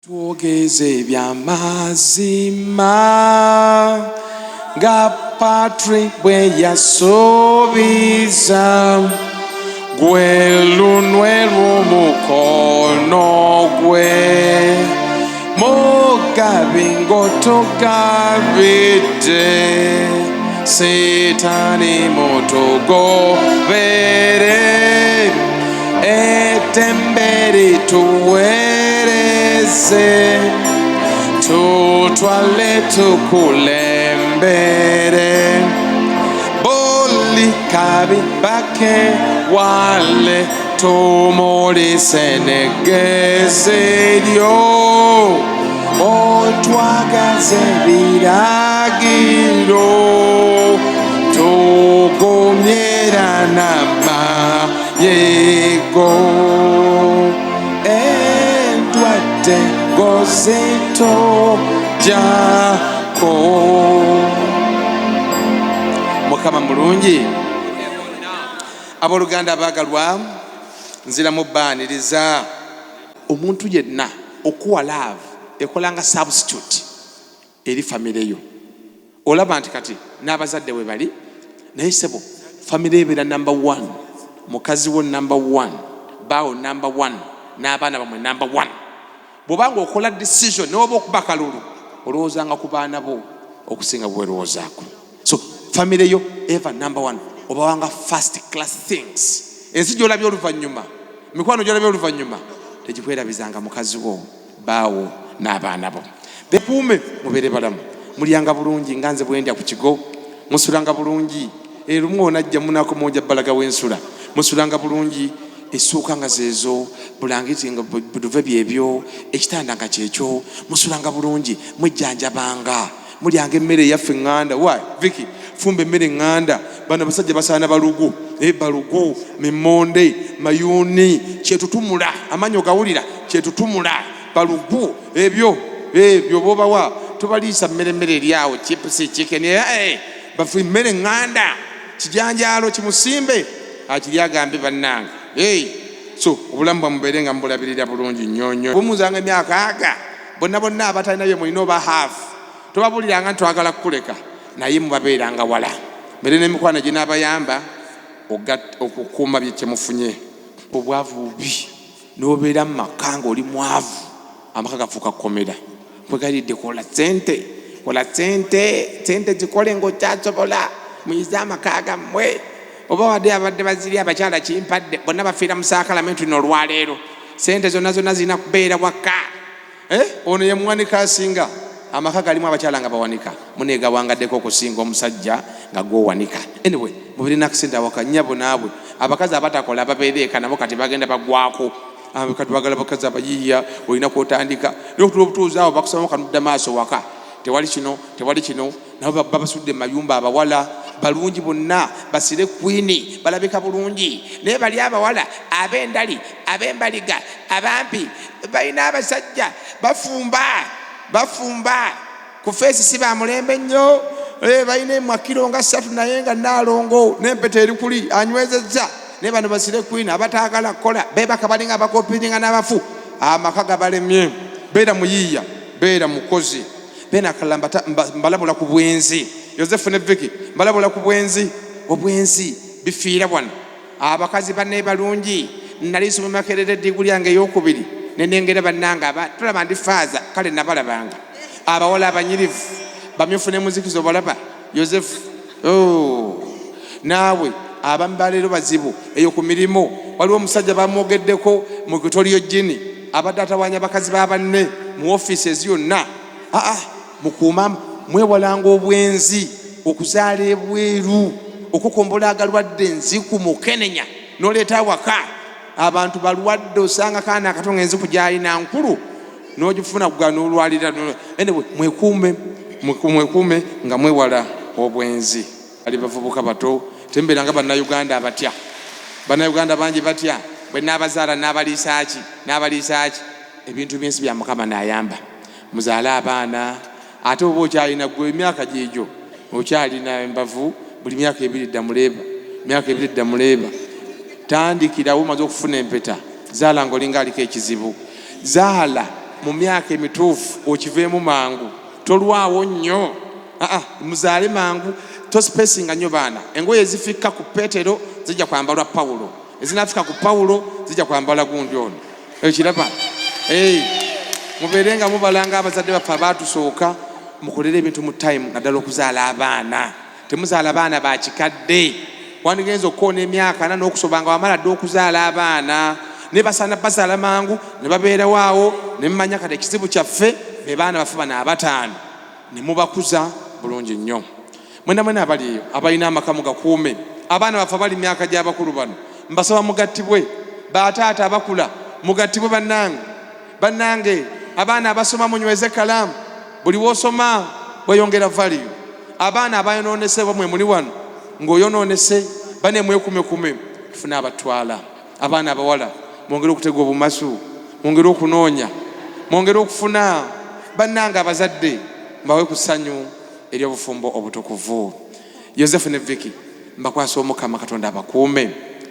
Twogeze by'amazima nga Patrick bwe yasuubiza, gwe lunwe lw'omukono gwe mugabi ng'otugabidde, Sitaani mutugobere, eddembe lituweereze, tutwale tukulembere, buli kabi bakewale, tumulise n'eggezi lyo, otwagaze ebiragiro, tugumyera n'amayego, endwadde ng'ozitojjako. Mukama mulungi. Abooluganda abaagalwa, nzira mubbaaniriza omuntu yenna okuwa love ekolanga substitute eri famire yo. Olaba nti kati n'abazadde we bali, naye sebo famire ebeera number 1, mukazi wo number 1, baawo number 1, n'abaana bamwe number 1. Bw'obanga okola decision n'oba okuba kalulu, olowoozanga ku baana bo okusinga bwerowoozaako. So famire yo ever number 1, obawanga first class things. Ensi gy'olabye oluvannyuma, mikwano gy'olabye oluvannyuma, tegikwerabizanga mukazi wo, baawo n'abaana bo. Bekuume mubeere balamu, mulyanga bulungi nga nze bwe ndya ku kigo, musulanga bulungi, lumu onajja munaako monja bbalaga w'ensula, musulanga bulungi, essuuka nga zeezo, bulangiti nga buduve byebyo, ekitanda nga kyekyo, musulanga bulungi, mujjanjabanga, mulyanga emmere eyaffe eŋŋanda. Why Vicky, fumba emmere eŋŋanda. Bano basajja basaana balugu, balugu, memmonde, mayuuni, kyetutumula, amanyi ogawulira, kyetutumula, balugu, ebyo bw'obawa tobaliisa mmere eryawo, chipusi, chicken, bafu emmere eŋŋanda, kijanjaalo kimusimbe, akiri agambe bannange. So obulamu bwamubeere nga mubulabirira bulungi nnyonyo. Bumuzanga emyaka aga, bonna abatalina bye mulina oba haafu, tobabuliranga nti twagala kukuleka, naye mubabeeranga wala. Mbere n'emikwano gye n'abayamba okukuuma bye kyemufunye. Obwavu bubi, n'obeera mu maka ng'oli mwavu, amaka gafuuka kkomera. Mwegalidde kola ssente zikole ng'okyasobola, muyize amaka gammwe. Oba wadde abadde bazirya abakyala kimpadde, bonna bafiira mu saakalamenti lino olwaleero. Ssente zonna zirina kubeera waka. Ono ye muwanika asinga. Amaka galimu abakyala nga bawanika, muneegawangaddeko okusinga omusajja nga gwowanika. Anyway, mubirina akisente awaka, nnyabo naabwe. Abakazi abatakola ababeera eka nabo kati bagenda bagwako. Kati bagala bakazi abayiiya, olina kwotandika. N'okutula obutuuzi awo bakusabamu kanudda maaso waka. Tewali kino, nabo babasudde mu mayumba abawala. Balungi bonna, basire kwini, balabika bulungi. Naye bali abawala, ab'endali, ab'embaliga, abampi, balina abasajja, bafumba. Ku feesi si ba mulembe nnyo. Balina emakiro nga 3 naye nga naalongo, n'empeta eri kuli, anywezezza. Naye bano basire kwini, abataagala kukola, beebaka balinga abakopiringa n'abafu. Amaka gabalemye. Beera muyiiya, beera mukozi. Beena akalala mbalabula ku bwenzi. Yosefu ne Vicky, mbalabula ku bwenzi. Obwenzi bifiira wano. Abakazi banne balungi, nali nsoma Makerere diguli yange ey'okubiri, ne nengera bannanga tulaba ndi faaza, kale nabalabanga. Abawala abanyirivu, bamyufu ne muzikizo balaba. Yosefu, naawe abamu baleero bazibu eyo ku mirimu. Waliwo omusajja bamwogeddeko mu kitolyo jjini, abadde atawaanya bakazi ba banne mu ofiisi yonna. Mukuuma mwewalanga obwenzi, okuzaala ebweru, okukombola agalwadde enziku mu Kenenya n'oleeta awaka. Abantu balwadde, osanga kaana akato ng'enziku gy'alina nkulu, n'ogifuna kugana olwalira. Anyway, mwekuume nga mwewala obwenzi. Ali bavubuka bato, tembeeranga bannayuganda abatya. Bannayuganda bangi batya, bwe n'abazaala n'abaliisaaki. Ebintu by'ensi bya Mukama n'ayamba. Muzaale abaana, ate oba okyalina gwe emyaka gyegyo, okyalina embavu, buli myaka 2 dda muleeba. Tandikirawo maze okufuna empeta, zaala ng'olinga aliko ekizibu. Zaala mu myaka emituufu okiveemu mangu, tolwawo nnyo. Muzaale mangu, tospesinga nnyo baana. Engoye ezifikka ku Peetero zijja kwambalwa Pawulo, ezinafika ku Pawulo zijja kwambala gundi ono. Ekiraba mubeerenga mubalanga abazadde baffe abaatusooka, mukolere ebintu mu time, naddala okuzaala abaana. Temuzaala baana bakikadde, wandigenza okukoona emyaka 4 n'okusobanga wamala dde okuzaala abaana. Ne basaana bazaala mangu ne babeerawo awo, ne mumanya kati ekizibu kyaffe be baana baffe bano abataano, ne mubakuza bulungi nnyo. Mwena abali eyo abalina amaka mugakuume. Abaana baffe abali myaka gy'abakulu bano mbasaba mugattibwe. Bataata abakula mugattibwe bannange. Abaana abasoma munyweze kalaamu, buli wosoma weyongera value. Abaana abayonoonese bamwe muli wano ng'oyonoonese bane mwekume tufune abatwala. Abaana abawala mwongere okutega obumasu, mwongere okunoonya, mwongere okufuna. Bannange abazadde mbawe ku ssanyu ery'obufumbo obutukuvu. Yosefu ne Vicky mbakwasa Omukama Katonda abakuume.